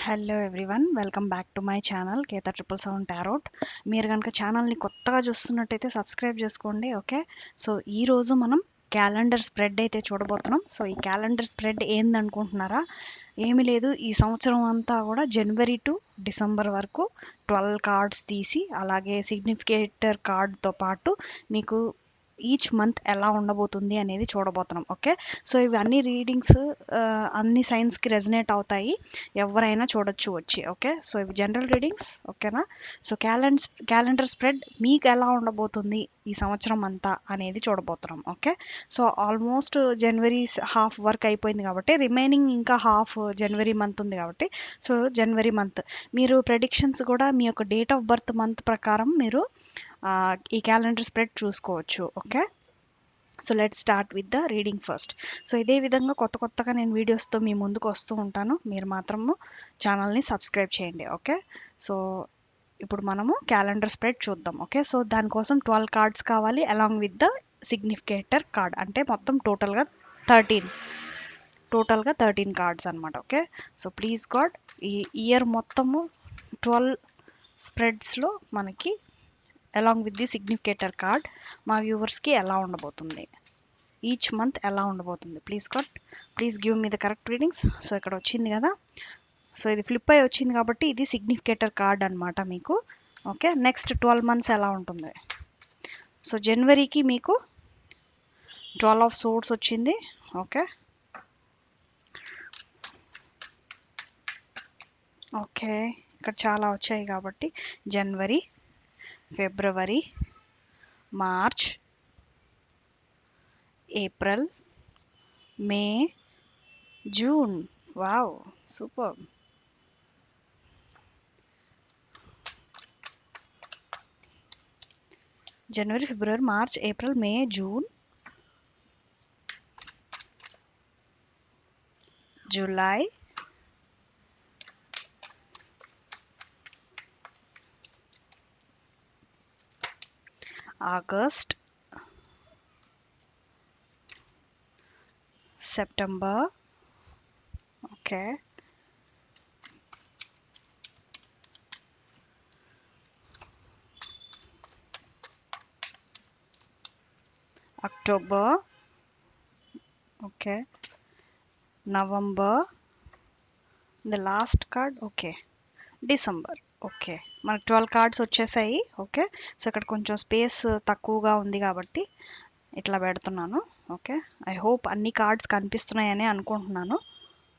Hello everyone, welcome back to my channel Ketha 777 tarot. మీరు కనుక ఛానల్ని కొత్తగా చూస్తున్నట్టయితే సబ్స్క్రైబ్ చేసుకోండి. ఓకే, సో ఈరోజు మనం క్యాలెండర్ స్ప్రెడ్ అయితే చూడబోతున్నాం. సో ఈ క్యాలెండర్ స్ప్రెడ్ ఏందనుకుంటున్నారా? ఏమీ లేదు, ఈ సంవత్సరం అంతా కూడా జనవరి టు డిసెంబర్ వరకు 12 కార్డ్స్ తీసి అలాగే సిగ్నిఫికేటర్ కార్డ్తో పాటు మీకు ఈచ్ మంత్ ఎలా ఉండబోతుంది అనేది చూడబోతున్నాం. ఓకే, సో ఇవి అన్ని రీడింగ్స్ అన్ని సైన్స్కి రెజనేట్ అవుతాయి, ఎవరైనా చూడొచ్చు వచ్చి. ఓకే, సో ఇవి జనరల్ రీడింగ్స్. ఓకేనా? సో క్యాలెండర్ స్ప్రెడ్ మీకు ఎలా ఉండబోతుంది ఈ సంవత్సరం అంతా అనేది చూడబోతున్నాం. ఓకే, సో ఆల్మోస్ట్ జనవరి హాఫ్ వర్క్ అయిపోయింది కాబట్టి రిమైనింగ్ ఇంకా హాఫ్ జనవరి మంత్ ఉంది కాబట్టి, సో జనవరి మంత్ మీరు ప్రెడిక్షన్స్ కూడా మీ యొక్క డేట్ ఆఫ్ బర్త్ మంత్ ప్రకారం మీరు ఈ క్యాలెండర్ స్ప్రెడ్ చూసుకోవచ్చు. Okay, so let start with the reading first. So ఇదే విధంగా కొత్తగా నేను వీడియోస్తో మీ ముందుకు వస్తూ ఉంటాను, మీరు మాత్రము ఛానల్ని సబ్స్క్రైబ్ చేయండి. ఓకే, సో ఇప్పుడు మనము క్యాలెండర్ స్ప్రెడ్ చూద్దాం. ఓకే, సో దానికోసం 12 కార్డ్స్ కావాలి along with the significator card, అంటే మొత్తం టోటల్గా 13 కార్డ్స్ అనమాట. ఓకే, సో ప్లీజ్ గాడ్ ఈ ఇయర్ మొత్తము 12 స్ప్రెడ్స్లో మనకి along with the significator card మా వ్యూవర్స్కి ఎలా ఉండబోతుంది, ఈచ్ మంత్ ఎలా ఉండబోతుంది. Please God, please give me the correct readings. So ఇక్కడ వచ్చింది కదా, సో ఇది ఫ్లిప్ అయి వచ్చింది కాబట్టి ఇది సిగ్నిఫికేటర్ కార్డ్ అనమాట మీకు. ఓకే, నెక్స్ట్ 12 మంత్స్ ఎలా ఉంటుంది. సో జనవరికి మీకు 12 ఆఫ్ సోర్డ్స్ వచ్చింది. ఓకే, ఓకే ఇక్కడ చాలా వచ్చాయి కాబట్టి జనవరి, ఫిబ్రవరి, March, April, May, June. Wow, super. జనవరి, ఫిబ్రవరి, March, April, May, June, July, August, September. Okay, October. Okay, November, the last card. Okay, December. Okay, మనకు 12 కార్డ్స్ వచ్చేసాయి. ఓకే, సో ఇక్కడ కొంచెం స్పేస్ తక్కువగా ఉంది కాబట్టి ఇట్లా పెడుతున్నాను. ఓకే, ఐ హోప్ అన్ని కార్డ్స్ కనిపిస్తున్నాయని అనుకుంటున్నాను.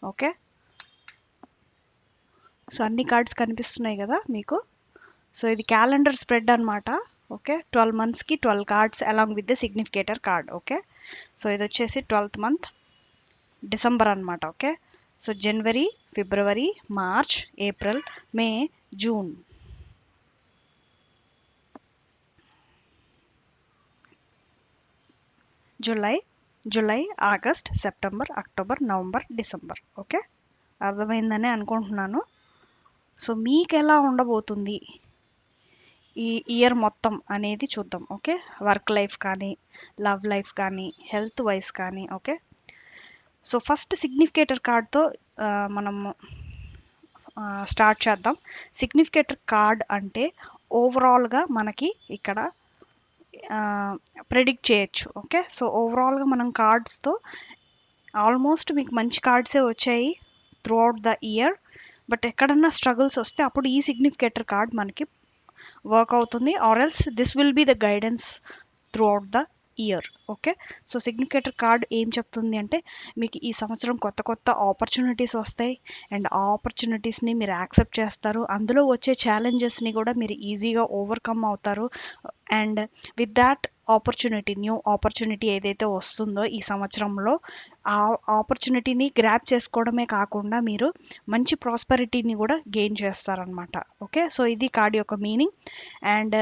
ఓకే, సో అన్ని కార్డ్స్ కనిపిస్తున్నాయి కదా మీకు. సో ఇది క్యాలెండర్ స్ప్రెడ్ అనమాట. ఓకే, 12 మంత్స్కి 12 cards along with the significator card. Okay, so ఇది వచ్చేసి 12th మంత్ డిసెంబర్ అనమాట. ఓకే, సో జనవరి, ఫిబ్రవరి, March, April, May, June. July, August, September, October, November, December. Okay, అర్థమైందని అనుకుంటున్నాను. సో మీకు ఎలా ఉండబోతుంది ఈ ఇయర్ మొత్తం అనేది చూద్దాం. ఓకే, వర్క్ లైఫ్ కానీ, లవ్ లైఫ్ కానీ, హెల్త్ వైజ్ కానీ. ఓకే, సో ఫస్ట్ సిగ్నిఫికేటర్ కార్డ్తో మనము స్టార్ట్ చేద్దాం. సిగ్నిఫికేటర్ కార్డ్ అంటే ఓవరాల్గా మనకి ఇక్కడ ప్రెడిక్ట్ చేయొచ్చు. ఓకే, సో ఓవరాల్గా మనం కార్డ్స్తో ఆల్మోస్ట్ మీకు మంచి కార్డ్సే వచ్చాయి throughout the year. But ఎక్కడన్నా స్ట్రగుల్స్ వస్తే అప్పుడు ఈ సిగ్నిఫికేటర్ కార్డ్ మనకి వర్క్ అవుతుంది, or else this will be the guidance throughout the year. Okay, so significator card ఏం చెప్తుంది అంటే మీకు ఈ సంవత్సరం కొత్త ఆపర్చునిటీస్ వస్తాయి అండ్ ఆ ఆపర్చునిటీస్ని మీరు యాక్సెప్ట్ చేస్తారు, అందులో వచ్చే ఛాలెంజెస్ని కూడా మీరు ఈజీగా ఓవర్కమ్ అవుతారు. And with that new opportunity ఏదైతే వస్తుందో ఈ సంవత్సరంలో, ఆ ఆపర్చునిటీని గ్రాప్ చేసుకోవడమే కాకుండా మీరు మంచి ప్రాస్పరిటీని కూడా గెయిన్ చేస్తారనమాట. ఓకే, సో ఇది కార్డ్ యొక్క మీనింగ్. అండ్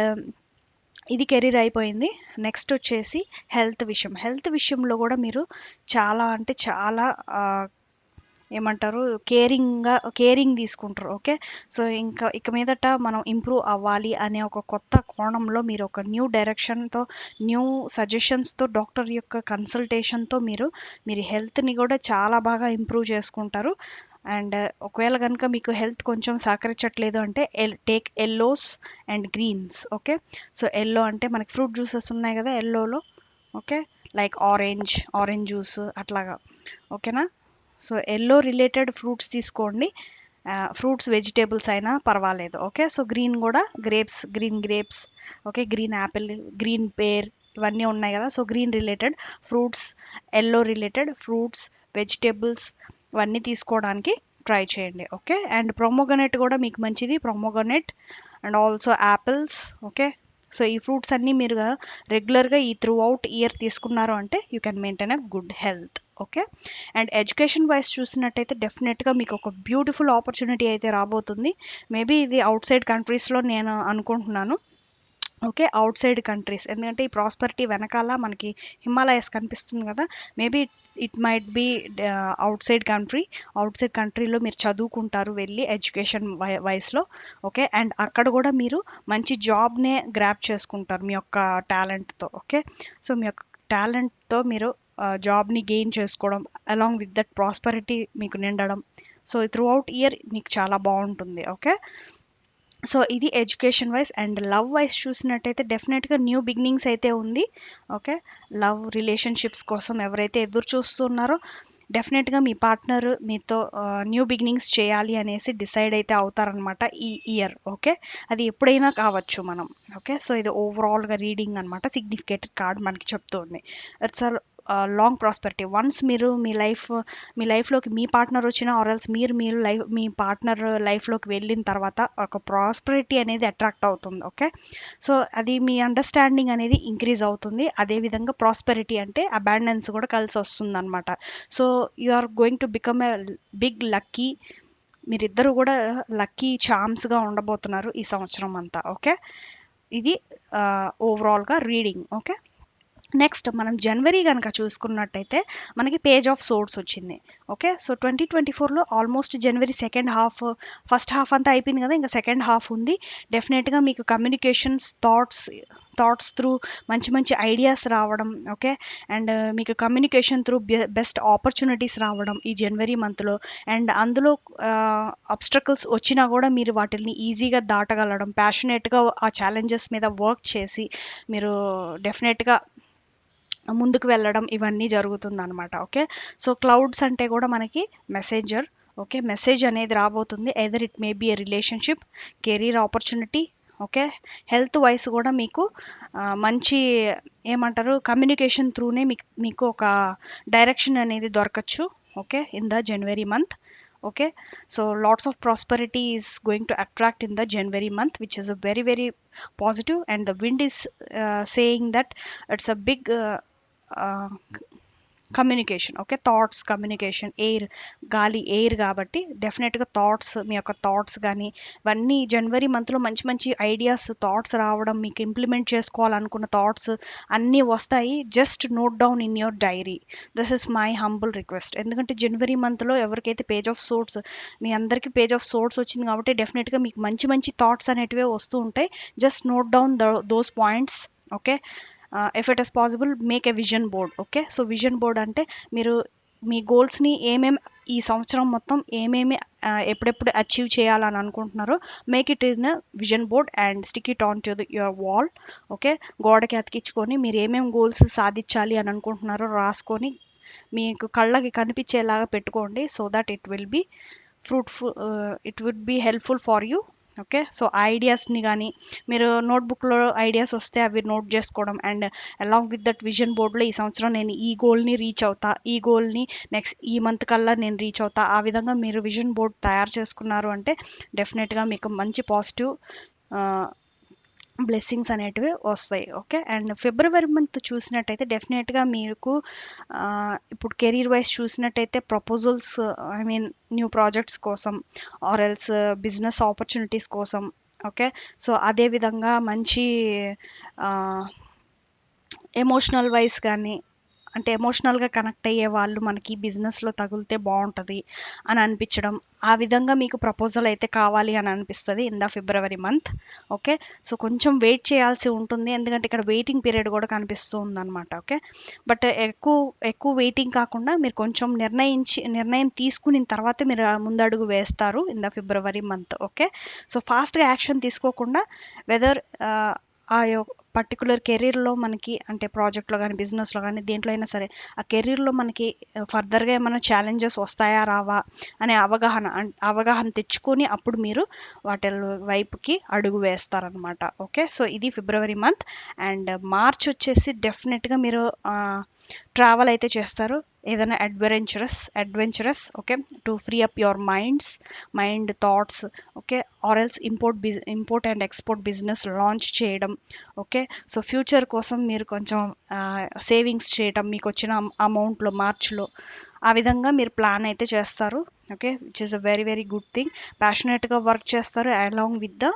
ఇది కెరీర్ అయిపోయింది. నెక్స్ట్ వచ్చేసి హెల్త్ విషయంలో కూడా మీరు చాలా అంటే చాలా ఏమంటారు కేరింగ్ తీసుకుంటారు. ఓకే, సో ఇక మీదట మనం ఇంప్రూవ్ అవ్వాలి అనే ఒక కొత్త కోణంలో మీరు ఒక న్యూ డైరెక్షన్తో, న్యూ సజెషన్స్తో, డాక్టర్ యొక్క కన్సల్టేషన్తో మీరు హెల్త్ని కూడా చాలా బాగా ఇంప్రూవ్ చేసుకుంటారు. అండ్ ఒకవేళ కనుక మీకు హెల్త్ కొంచెం సహకరించట్లేదు అంటే take yellows and greens. Okay, so yellow అంటే మనకి ఫ్రూట్ జ్యూసెస్ ఉన్నాయి కదా ఎల్లోలో. ఓకే, లైక్ ఆరెంజ్ జ్యూస్ అట్లాగా. ఓకేనా, సో ఎల్లో రిలేటెడ్ ఫ్రూట్స్ తీసుకోండి. ఫ్రూట్స్ వెజిటేబుల్స్ అయినా పర్వాలేదు. ఓకే, సో గ్రీన్ కూడా green grapes, okay, green apple, green pear, ఇవన్నీ ఉన్నాయి కదా. So green related fruits, yellow related fruits, vegetables ఇవన్నీ తీసుకోవడానికి ట్రై చేయండి. ఓకే, అండ్ ప్రొమోగనెట్ కూడా మీకు మంచిది, pomegranate and also apples. Okay, so ఈ ఫ్రూట్స్ అన్నీ మీరు రెగ్యులర్గా ఈ త్రూ అవుట్ ఇయర్ తీసుకున్నారు అంటే you can maintain a good health. Okay, and education wise చూసినట్టయితే డెఫినెట్గా మీకు ఒక బ్యూటిఫుల్ ఆపర్చునిటీ అయితే రాబోతుంది. మేబీ ఇది అవుట్ సైడ్ కంట్రీస్లో నేను అనుకుంటున్నాను. ఓకే, అవుట్ సైడ్ కంట్రీస్, ఎందుకంటే ఈ ప్రాస్పరిటీ వెనకాల మనకి హిమాలయస్ కనిపిస్తుంది కదా. Maybe it might be out side కంట్రీలో మీరు చదువుకుంటారు వెళ్ళి ఎడ్యుకేషన్ వైస్లో. ఓకే, అండ్ అక్కడ కూడా మీరు మంచి జాబ్నే గ్రాప్ చేసుకుంటారు మీ యొక్క టాలెంట్తో. ఓకే, సో మీ యొక్క టాలెంట్తో మీరు జాబ్ని గెయిన్ చేసుకోవడం, అలాంగ్ విత్ దట్ ప్రాస్పరిటీ మీకు నిండడం. సో త్రూ అవుట్ ఇయర్ మీకు చాలా బాగుంటుంది. ఓకే, సో ఇది education wise. And love wise చూసినట్టయితే డెఫినెట్గా న్యూ బిగినింగ్స్ అయితే ఉంది. ఓకే, లవ్ రిలేషన్షిప్స్ కోసం ఎవరైతే ఎదురు చూస్తున్నారో డెఫినెట్గా మీ పార్ట్నర్ మీతో న్యూ బిగినింగ్స్ చేయాలి అనేసి డిసైడ్ అయితే అవుతారనమాట ఈ ఇయర్. ఓకే, అది ఎప్పుడైనా కావచ్చు మనం. ఓకే, సో ఇది ఓవరాల్గా రీడింగ్ అనమాట, సిగ్నిఫికేటెడ్ కార్డ్ మనకి చెప్తుంది. It's long prosperity. వన్స్ మీరు మీ లైఫ్లోకి మీ పార్ట్నర్ వచ్చిన ఆర్ఎల్స్ మీరు మీ పార్ట్నర్ లైఫ్లోకి వెళ్ళిన తర్వాత ఒక ప్రాస్పెరిటీ అనేది అట్రాక్ట్ అవుతుంది. ఓకే, సో అది మీ అండర్స్టాండింగ్ అనేది ఇంక్రీజ్ అవుతుంది. అదేవిధంగా ప్రాస్పెరిటీ అంటే అబాండెన్స్ కూడా కలిసి వస్తుంది అనమాట. So you are going to become a big lucky. మీరిద్దరు కూడా లక్కీ ఛామ్స్గా ఉండబోతున్నారు ఈ సంవత్సరం అంతా. ఓకే, ఇది ఓవరాల్గా రీడింగ్. ఓకే, నెక్స్ట్ మనం జనవరి కనుక చూసుకున్నట్టయితే మనకి పేజ్ ఆఫ్ సోర్స్ వచ్చింది. ఓకే, సో 2024లో ఆల్మోస్ట్ జనవరి ఫస్ట్ హాఫ్ అంతా అయిపోయింది కదా, ఇంకా సెకండ్ హాఫ్ ఉంది. డెఫినెట్గా మీకు కమ్యూనికేషన్స్, థాట్స్ త్రూ మంచి మంచి ఐడియాస్ రావడం. ఓకే, అండ్ మీకు కమ్యూనికేషన్ త్రూ బెస్ట్ ఆపర్చునిటీస్ రావడం ఈ జనవరి మంత్లో. అండ్ అందులో అబ్స్ట్రకల్స్ వచ్చినా కూడా మీరు వాటిని ఈజీగా దాటగలడం, ప్యాషనేట్గా ఆ ఛాలెంజెస్ మీద వర్క్ చేసి మీరు డెఫినెట్గా ముందుకు వెళ్ళడం, ఇవన్నీ జరుగుతుందన్నమాట. ఓకే, సో క్లౌడ్స్ అంటే కూడా మనకి మెసేంజర్. ఓకే, మెసేజ్ అనేది రాబోతుంది. Either it may be A relationship, career opportunity. Okay, health wise కూడా మీకు మంచి ఏమంటారు కమ్యూనికేషన్ త్రూనే మీకు ఒక డైరెక్షన్ అనేది దొరకచ్చు. Okay, in the January month. Okay, so lots of prosperity is going to attract in the January month, which is very very positive. And the wind is saying that it's a big communication. Okay, thoughts communication, air కాబట్టి డెఫినెట్గా మీ యొక్క thoughts కానీ ఇవన్నీ జనవరి మంత్లో మంచి మంచి ideas, thoughts రావడం, మీకు ఇంప్లిమెంట్ చేసుకోవాలనుకున్న థాట్స్ అన్నీ వస్తాయి. Just note down in your diary. This is my humble request. ఎందుకంటే జనవరి మంత్లో ఎవరికైతే పేజ్ ఆఫ్ సోర్స్, మీ అందరికీ పేజ్ ఆఫ్ సోర్స్ వచ్చింది కాబట్టి డెఫినెట్గా మీకు మంచి మంచి థాట్స్ అనేటివే వస్తూ ఉంటాయి. Just note down those points. Okay, if it is possible make a vision board. Okay, so vision board అంటే మీరు మీ గోల్స్ని ఈ సంవత్సరం మొత్తం ఎప్పుడెప్పుడు అచీవ్ చేయాలని అనుకుంటున్నారో make it in vision board and stick it on to your wall. Okay, గోడకి అతికించుకొని మీరు గోల్స్ సాధించాలి అని అనుకుంటున్నారో రాసుకొని మీకు కళ్ళకి కనిపించేలాగా పెట్టుకోండి. So that it will be fruitful, it would be helpful for you. Okay, so ఐడియాస్ని కానీ మీరు నోట్బుక్లో ఐడియాస్ వస్తే అవి నోట్ చేసుకోవడం, and along with that vision బోర్డ్లో ఈ సంవత్సరం నేను ఈ గోల్ని రీచ్ అవుతా, ఈ గోల్ని నెక్స్ట్ ఈ మంత్ కల్లా నేను రీచ్ అవుతా, ఆ విధంగా మీరు విజన్ బోర్డ్ తయారు చేసుకున్నారు అంటే డెఫినెట్గా మీకు మంచి పాజిటివ్ బ్లెస్సింగ్స్ అనేటివి వస్తాయి. ఓకే, అండ్ ఫిబ్రవరి మంత్ చూసినట్టయితే డెఫినెట్గా మీకు ఇప్పుడు కెరీర్ వైజ్ చూసినట్టయితే proposals, I mean new projects కోసం ఆర్ ఎల్స్ బిజినెస్ ఆపర్చునిటీస్ కోసం. ఓకే, సో అదేవిధంగా మంచి ఎమోషనల్ వైజ్ కానీ అంటే ఎమోషనల్గా కనెక్ట్ అయ్యే వాళ్ళు మనకి బిజినెస్లో తగిలితే బాగుంటుంది అని అనిపించడం, ఆ విధంగా మీకు ప్రపోజల్ అయితే కావాలి అని అనిపిస్తుంది in the February month. Okay, so కొంచెం వెయిట్ చేయాల్సి ఉంటుంది, ఎందుకంటే ఇక్కడ వెయిటింగ్ పీరియడ్ కూడా కనిపిస్తూ ఉందన్నమాట. ఓకే, బట్ ఎక్కువ ఎక్కువ వెయిటింగ్ కాకుండా మీరు కొంచెం నిర్ణయం తీసుకున్న తర్వాత మీరు ముందడుగు వేస్తారు in the February month. Okay, so ఫాస్ట్గా యాక్షన్ తీసుకోకుండా వెదర్ ఆ పర్టికులర్ కెరీర్లో మనకి అంటే ప్రాజెక్ట్లో కానీ బిజినెస్లో కానీ దేంట్లో అయినా సరే ఆ కెరీర్లో మనకి ఫర్దర్గా ఏమైనా ఛాలెంజెస్ వస్తాయా రావా అనే అవగాహన తెచ్చుకొని అప్పుడు మీరు వాటి వైపుకి అడుగు వేస్తారనమాట. ఓకే, సో ఇది ఫిబ్రవరి మంత్. అండ్ మార్చ్ వచ్చేసి డెఫినెట్గా మీరు ట్రావెల్ అయితే చేస్తారు, ఏదైనా adventurous. Okay, to free up your mind thoughts. Okay, or else import and export business launch చేయడం. ఓకే, సో ఫ్యూచర్ కోసం మీరు కొంచెం సేవింగ్స్ చేయటం మీకు వచ్చిన అమౌంట్లో మార్చ్లో ఆ విధంగా మీరు ప్లాన్ అయితే చేస్తారు. Okay, which is a very very good thing. ప్యాషనేట్గా వర్క్ చేస్తారు along with the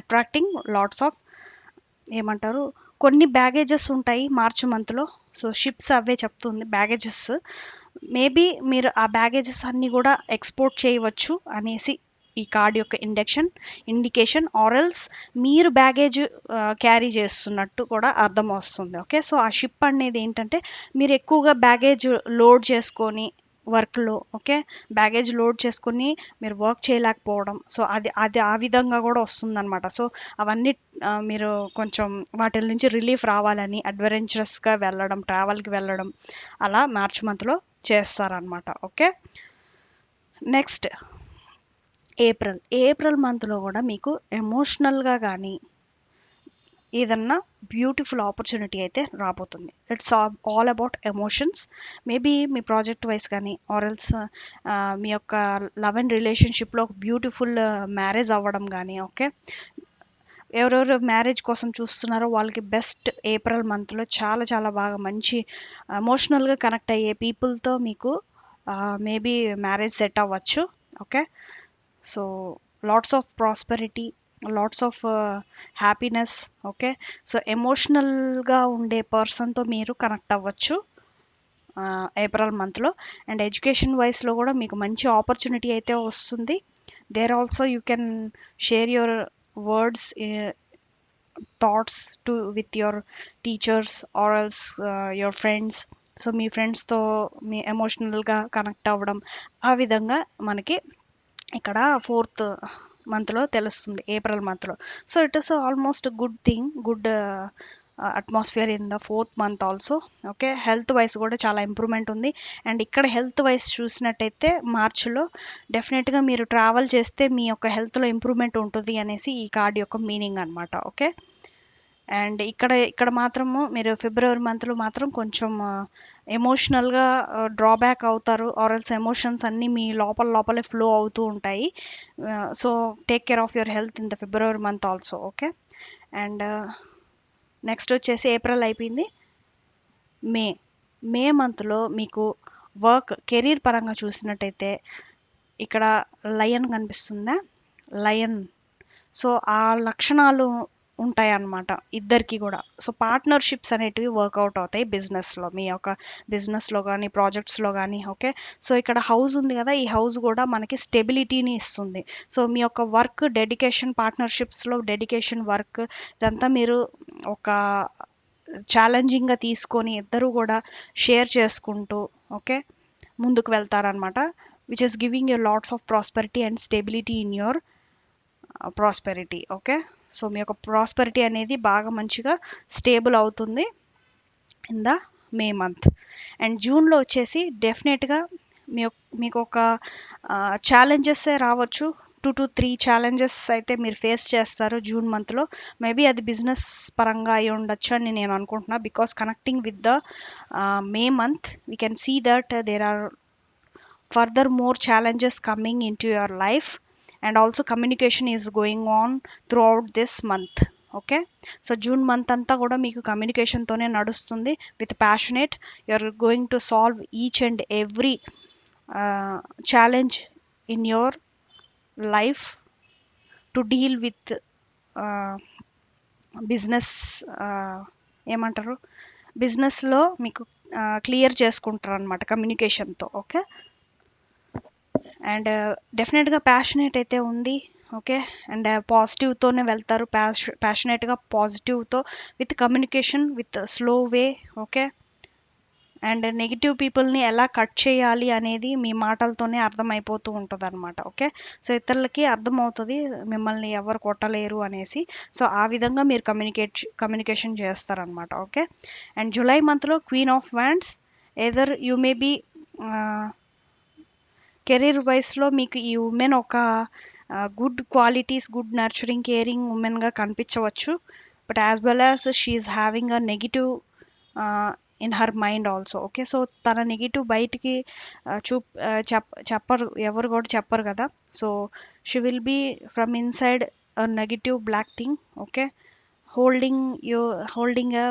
attracting lots of ఏమంటారు కొన్ని బ్యాగేజెస్ ఉంటాయి మార్చ్ మంత్లో. సో షిప్స్ అవే చెప్తుంది బ్యాగేజెస్. మేబీ మీరు ఆ బ్యాగేజెస్ అన్నీ కూడా ఎక్స్పోర్ట్ చేయవచ్చు అనేసి ఈ కార్డ్ యొక్క ఇండికేషన్. ఆరల్స్ మీరు బ్యాగేజ్ క్యారీ చేస్తున్నట్టు కూడా అర్థం వస్తుంది. ఓకే, సో ఆ షిప్ అనేది ఏంటంటే మీరు ఎక్కువగా బ్యాగేజ్ లోడ్ చేసుకొని వర్క్లో, ఓకే, బ్యాగేజ్ లోడ్ చేసుకుని మీరు వర్క్ చేయలేకపోవడం, సో అది అది ఆ విధంగా కూడా వస్తుందన్నమాట. సో అవన్నీ మీరు కొంచెం వాటి నుంచి రిలీఫ్ రావాలని అడ్వెంచరస్గా వెళ్ళడం, ట్రావెల్కి వెళ్ళడం అలా మార్చ్ మంత్లో చేస్తారనమాట. ఓకే, నెక్స్ట్ ఏప్రిల్ మంత్లో కూడా మీకు ఎమోషనల్గా కానీ ఏదన్నా బ్యూటిఫుల్ ఆపర్చునిటీ అయితే రాబోతుంది. It's all about emotions. Maybe me project wise కానీ ఆర్ఎల్స్ మీ యొక్క లవ్ అండ్ రిలేషన్షిప్లో ఒక బ్యూటిఫుల్ మ్యారేజ్ అవ్వడం కానీ. ఓకే, ఎవరెవరు మ్యారేజ్ కోసం చూస్తున్నారో వాళ్ళకి బెస్ట్ ఏప్రిల్ మంత్లో చాలా చాలా బాగా మంచి ఎమోషనల్గా కనెక్ట్ అయ్యే పీపుల్తో మీకు మేబీ మ్యారేజ్ సెట్ అవ్వచ్చు. Okay, so lots of prosperity, lots of happiness. Okay, so ఎమోషనల్గా ఉండే పర్సన్తో మీరు కనెక్ట్ అవ్వచ్చు ఏప్రిల్ మంత్లో. అండ్ ఎడ్యుకేషన్ వైస్లో కూడా మీకు మంచి ఆపర్చునిటీ అయితే వస్తుంది. There also you can share your words thoughts with your teachers or else your friends. So మీ ఫ్రెండ్స్తో మీ ఎమోషనల్గా కనెక్ట్ అవ్వడం, ఆ విధంగా మనకి ఇక్కడ ఫోర్త్ మంత్లో తెలుస్తుంది ఏప్రిల్ మంత్లో. So it is almost good thing, good atmosphere in the fourth month also. Okay, health wise కూడా చాలా ఇంప్రూవ్మెంట్ ఉంది. అండ్ ఇక్కడ హెల్త్ వైజ్ చూసినట్టయితే మార్చిలో డెఫినెట్గా మీరు ట్రావెల్ చేస్తే మీ యొక్క హెల్త్లో ఇంప్రూవ్మెంట్ ఉంటుంది అనేసి ఈ కార్డ్ యొక్క మీనింగ్ అనమాట. ఓకే, అండ్ ఇక్కడ మాత్రము మీరు ఫిబ్రవరి మంత్లో మాత్రం కొంచెం ఎమోషనల్గా డ్రాబ్యాక్ అవుతారు, ఆర్ఎల్స్ ఎమోషన్స్ అన్నీ మీ లోపలే ఫ్లో అవుతూ ఉంటాయి. So take care of your health in the February month also. Okay, and next వచ్చేసి ఏప్రిల్ అయిపోయింది. మే మంత్లో మీకు కెరీర్ పరంగా చూసినట్టయితే ఇక్కడ లయన్ కనిపిస్తుందా, లయన్. సో ఆ లక్షణాలు ఉంటాయి అన్నమాట ఇద్దరికి కూడా. సో పార్ట్నర్షిప్స్ అనేటివి వర్కౌట్ అవుతాయి బిజినెస్లో, మీ యొక్క బిజినెస్లో కానీ ప్రాజెక్ట్స్లో కానీ. ఓకే, సో ఇక్కడ హౌస్ ఉంది కదా, ఈ హౌస్ కూడా మనకి స్టెబిలిటీని ఇస్తుంది. సో మీ యొక్క వర్క్ డెడికేషన్, పార్ట్నర్షిప్స్లో డెడికేషన్ వర్క్ ఇదంతా మీరు ఒక ఛాలెంజింగ్గా తీసుకొని ఇద్దరు కూడా షేర్ చేసుకుంటూ ఓకే ముందుకు వెళ్తారనమాట. Which is giving you lots of prosperity and stability in your prosperity. Okay, so మీ యొక్క ప్రాస్పెరిటీ అనేది బాగా మంచిగా స్టేబుల్ అవుతుంది in the May month. And జూన్లో వచ్చేసి డెఫినెట్గా మీకు ఒక ఛాలెంజెస్ రావచ్చు, 2 to 3 ఛాలెంజెస్ అయితే మీరు ఫేస్ చేస్తారు జూన్ మంత్లో. మేబీ అది బిజినెస్ పరంగా అయి ఉండొచ్చు అని నేను అనుకుంటున్నా. Because connecting with the May month we can see that there are further more challenges coming into your life. And also communication is going on throughout this month. Okay, so June month అంతా కూడా మీకు కమ్యూనికేషన్తోనే నడుస్తుంది. With passionate you are going to solve each and every challenge in your life to deal with business ఏమంటారు బిజినెస్లో మీకు clear చేసుకుంటారు అనమాట కమ్యూనికేషన్తో. ఓకే, అండ్ డెఫినెట్గా ప్యాషనేట్ అయితే ఉంది. ఓకే, అండ్ పాజిటివ్తోనే వెళ్తారు, ప్యాషనేట్గా పాజిటివ్తో, with communication, with slow way. Okay, and negative పీపుల్ని ఎలా కట్ చేయాలి అనేది మీ మాటలతోనే అర్థమైపోతూ ఉంటుంది అనమాట. ఓకే, సో ఇతరులకి అర్థమవుతుంది మిమ్మల్ని ఎవరు కొట్టలేరు అనేసి. సో ఆ విధంగా మీరు కమ్యూనికేషన్ చేస్తారనమాట. ఓకే, అండ్ జూలై మంత్లో queen of wands, either you may be career వైస్లో మీకు ఈ ఉమెన్ ఒక good qualities, good nurturing, caring ఉమెన్గా కనిపించవచ్చు. But as well as she's having a negative in her mind also. Okay, so తన negative బయటికి చెప్పరు, ఎవరు కూడా చెప్పరు కదా. So she will be from inside negative black thing. Okay, holding holding a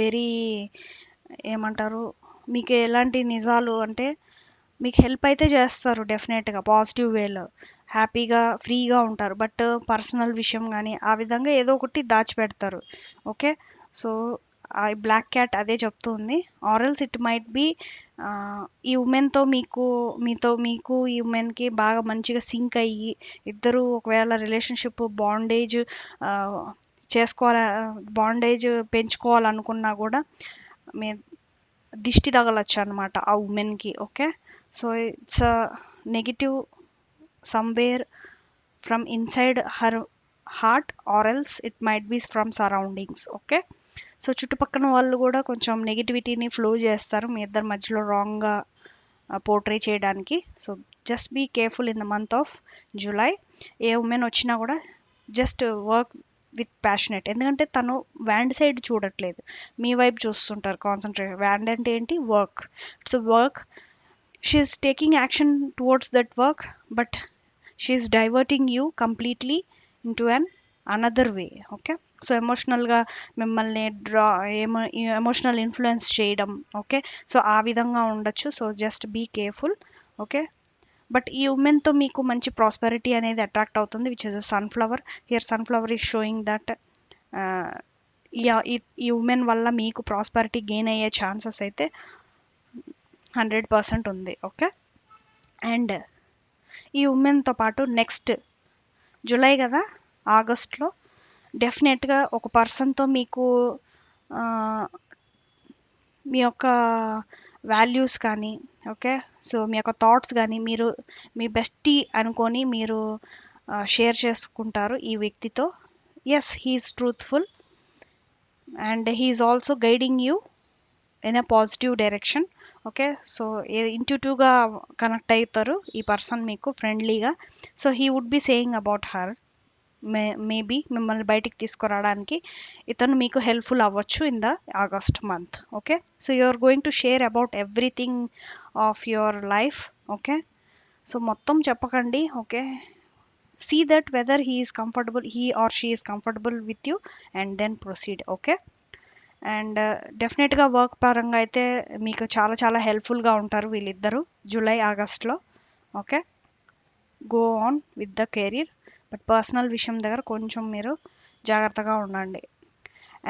very, ఏమంటారు, మీకు ఎలాంటి నిజాలు అంటే మీకు హెల్ప్ అయితే చేస్తారు డెఫినెట్గా పాజిటివ్ వేలో, హ్యాపీగా ఫ్రీగా ఉంటారు. బట్ పర్సనల్ విషయం కానీ ఆ విధంగా ఏదో ఒకటి దాచిపెడతారు. ఓకే, సో ఆ బ్లాక్ క్యాట్ అదే చెప్తుంది. ఆరల్స్ ఇట్ మైట్ బి ఈ ఉమెన్తో మీకు ఈ ఉమెన్కి బాగా మంచిగా సింక్ అయ్యి ఇద్దరు ఒకవేళ రిలేషన్షిప్ బాండేజ్ చేసుకోవాల బాండేజ్ పెంచుకోవాలనుకున్నా కూడా మీ దిష్టి తగలచ్చు అనమాట ఆ ఉమెన్కి. Okay, so it's negative somewhere from inside her heart, or else it might be from surroundings. Okay, so చుట్టుపక్కల వాళ్ళు కూడా కొంచెం నెగిటివిటీని ఫ్లో చేస్తారు మీ ఇద్దరి మధ్యలో రాంగ్గా పోర్ట్రే చేయడానికి. So just be careful in the month of July. ఏ ఉమెన్ వచ్చినా కూడా జస్ట్ వర్క్ విత్ ప్యాషనెట్, ఎందుకంటే తను వ్యాండ్ సైడ్ చూడట్లేదు, మీ వైపు చూస్తుంటారు కాన్సన్ట్రేట్. వ్యాండ్ అంటే ఏంటి? Work. It's work, she is taking action towards that work, but she is diverting you completely into another way. Okay, so ఎమోషనల్గా మిమ్మల్ని ఎమోషనల్ ఇన్ఫ్లుయెన్స్ చేయడం. ఓకే, సో ఆ విధంగా ఉండొచ్చు. So just be careful. Okay, but ఈ ఉమెన్తో మీకు మంచి ప్రాస్పెరిటీ అనేది అట్రాక్ట్ అవుతుంది, which is a sunflower. Here sunflower is showing that ఈ ఉమెన్ వల్ల మీకు ప్రాస్పెరిటీ గెయిన్ అయ్యే ఛాన్సెస్ అయితే 100% ఉంది. ఓకే, అండ్ ఈ ఉమెన్తో పాటు నెక్స్ట్ జూలై కదా, ఆగస్ట్లో డెఫినెట్గా ఒక పర్సన్తో మీకు మీ యొక్క వాల్యూస్ కానీ, ఓకే, సో మీ యొక్క థాట్స్ కానీ మీరు మీ బెస్టీ అనుకొని మీరు షేర్ చేసుకుంటారు ఈ వ్యక్తితో. Yes, he's truthful and he's also guiding you in a positive direction. Okay, so ఇంట్యూటివ్గా కనెక్ట్ అవుతారు ఈ పర్సన్ మీకు ఫ్రెండ్లీగా. So he would be saying about her, maybe మిమ్మల్ని బయటికి తీసుకురావడానికి ఇతను మీకు హెల్ప్ఫుల్ అవ్వచ్చు in the August month. Okay, so you are going to share about everything of your life. Okay, so మొత్తం చెప్పకండి. Okay, see that whether he or she is comfortable with you and then proceed. Okay, and డెఫినెట్గా work పరంగా అయితే మీకు చాలా చాలా హెల్ప్ఫుల్గా ఉంటారు వీళ్ళిద్దరూ జూలై ఆగస్ట్లో. Okay, go on with the career, but personal విషయం దగ్గర కొంచెం మీరు జాగ్రత్తగా ఉండండి.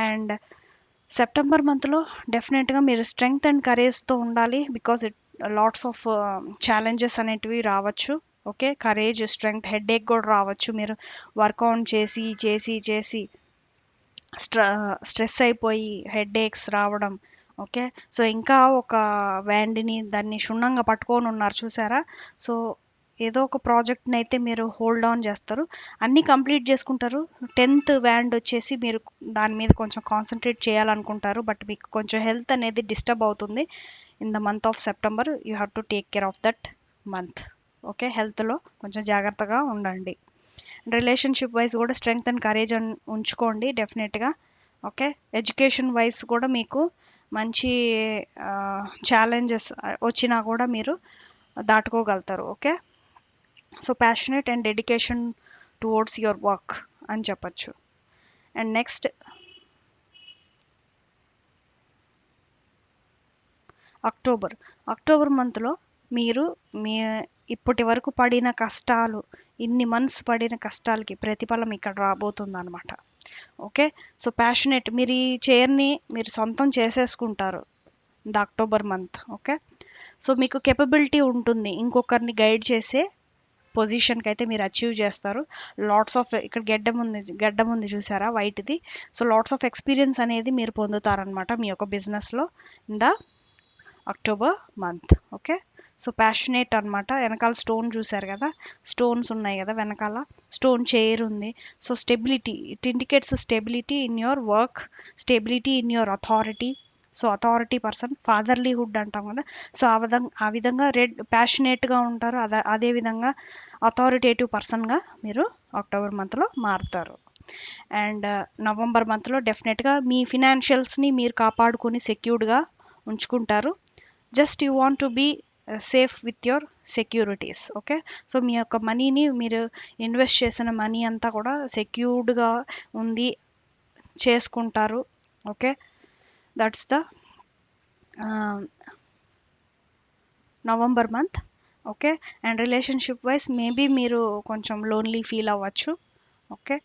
అండ్ సెప్టెంబర్ మంత్లో డెఫినెట్గా మీరు స్ట్రెంగ్త్ అండ్ కరేజ్తో ఉండాలి, బికాజ్ లాట్స్ ఆఫ్ ఛాలెంజెస్ అనేటివి రావచ్చు. ఓకే, కరేజ్, స్ట్రెంగ్త్, హెడేక్ కూడా రావచ్చు. మీరు వర్కౌట్ చేసి చేసి చేసి స్ట్రెస్ అయిపోయి హెడేక్స్ రావడం. ఓకే, సో ఇంకా ఒక వ్యాండ్ని దాన్ని క్షుణ్ణంగా పట్టుకొని ఉన్నారు చూసారా. సో ఏదో ఒక ప్రాజెక్ట్ని అయితే మీరు హోల్డ్ ఆన్ చేస్తారు, అన్నీ కంప్లీట్ చేసుకుంటారు. 10th వ్యాండ్ వచ్చేసి మీరు దాని మీద కొంచెం కాన్సన్ట్రేట్ చేయాలనుకుంటారు, బట్ మీకు కొంచెం హెల్త్ అనేది డిస్టర్బ్ అవుతుంది in the month of September. You have to take care of that month. Okay, హెల్త్లో కొంచెం జాగ్రత్తగా ఉండండి. రిలేషన్షిప్ వైజ్ కూడా స్ట్రెంగ్త్ అండ్ కరేజ్ ఉంచుకోండి డెఫినెట్గా. ఓకే, ఎడ్యుకేషన్ వైజ్ కూడా మీకు మంచి ఛాలెంజెస్ వచ్చినా కూడా మీరు దాటుకోగలుగుతారు. Okay, so passionate and dedication towards your work అని చెప్పచ్చు. అండ్ నెక్స్ట్ అక్టోబర్ మంత్లో మీరు మీ ఇప్పటి వరకు పడిన కష్టాలు, ఇన్ని మంత్స్ పడిన కష్టాలకి ప్రతిఫలం ఇక్కడ రాబోతుంది అనమాట. ఓకే. సో ప్యాషనేట్ మీరు ఈ చైర్ని మీరు సొంతం చేసేసుకుంటారు the October month. Okay. So మీకు కెపబిలిటీ ఉంటుంది ఇంకొకరిని గైడ్ చేసే పొజిషన్కి అయితే మీరు అచీవ్ చేస్తారు. లాట్స్ ఆఫ్ ఇక్కడ గడ్డం ఉంది చూసారా వైట్ది. సో లాట్స్ ఆఫ్ ఎక్స్పీరియన్స్ అనేది మీరు పొందుతారనమాట మీ యొక్క బిజినెస్లో in the October month. Okay. So passionate అనమాట. వెనకాల స్టోన్ చూసారు కదా, స్టోన్స్ ఉన్నాయి కదా వెనకాల, స్టోన్ చైర్ ఉంది. So stability, it indicates stability in your work, stability in your authority. So authority person, fatherlyhood అంటాం కదా. సో ఆ విధంగా ప్యాషనేట్గా ఉంటారు. అదే విధంగా అథారిటేటివ్ పర్సన్గా మీరు అక్టోబర్ మంత్లో మారుతారు. అండ్ నవంబర్ మంత్లో డెఫినెట్గా మీ ఫినాన్షియల్స్ని మీరు కాపాడుకొని సెక్యూర్డ్గా ఉంచుకుంటారు. Just you want to be safe with your securities. Okay. So మీ యొక్క మనీని మీరు ఇన్వెస్ట్ చేసిన మనీ అంతా కూడా సెక్యూర్డ్గా ఉంది చేసుకుంటారు. Okay. That's the November month. Okay. And relationship wise maybe మీరు కొంచెం లోన్లీ ఫీల్ అవ్వచ్చు. ఓకే.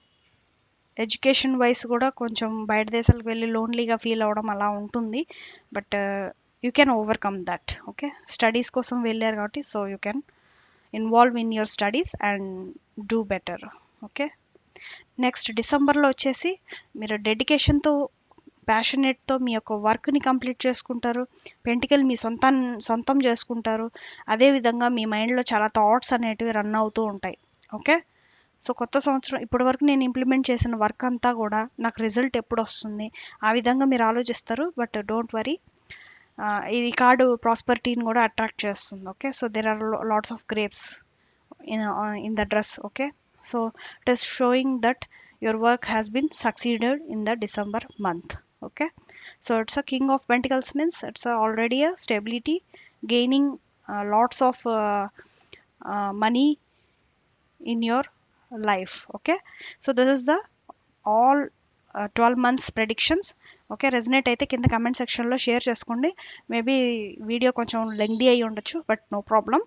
ఎడ్యుకేషన్ వైజ్ కూడా కొంచెం బయట దేశాలకు వెళ్ళి లోన్లీగా ఫీల్ అవ్వడం అలా ఉంటుంది. But you can overcome that. Okay. Studies కోసం వెళ్ళారు కాబట్టి so you can involve in your studies and do better. Okay. Next డిసెంబర్లో వచ్చేసి మీరు డెడికేషన్తో, ప్యాషనేట్తో మీ యొక్క వర్క్ని కంప్లీట్ చేసుకుంటారు. పెంటికల్ మీ సొంతం చేసుకుంటారు. అదేవిధంగా మీ మైండ్లో చాలా థాట్స్ అనేటివి రన్ అవుతూ ఉంటాయి. ఓకే. సో కొత్త సంవత్సరం ఇప్పటి వరకు నేను ఇంప్లిమెంట్ చేసిన వర్క్ అంతా కూడా నాకు రిజల్ట్ ఎప్పుడు వస్తుంది, ఆ విధంగా మీరు ఆలోచిస్తారు. బట్ డోంట్ వరీ, ఇది కార్డు ప్రాస్పరిటీని కూడా అట్రాక్ట్ చేస్తుంది. Okay. So there are lots of grapes in the dress. Okay. So it is showing that your work has been succeeded in the December month. Okay. So it's a king of pentacles means it's already a stability, gaining lots of money in your life. Okay. So this is the all 12 months predictions. Okay. Resonate అయితే కింద comment సెక్షన్లో share చేసుకోండి. Maybe video కొంచెం lengthy అయ్యి ఉండొచ్చు, but no problem.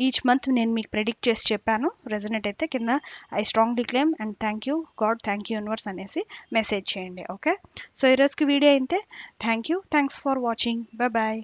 Each month నేను మీకు predict చేసి చెప్పాను. రెజనేట్ అయితే కింద I strongly claim and thank you God, thank you universe అనేసి మెసేజ్ చేయండి. ఓకే. సో ఈరోజుకి వీడియో అయితే thank you, thanks for watching, bye bye.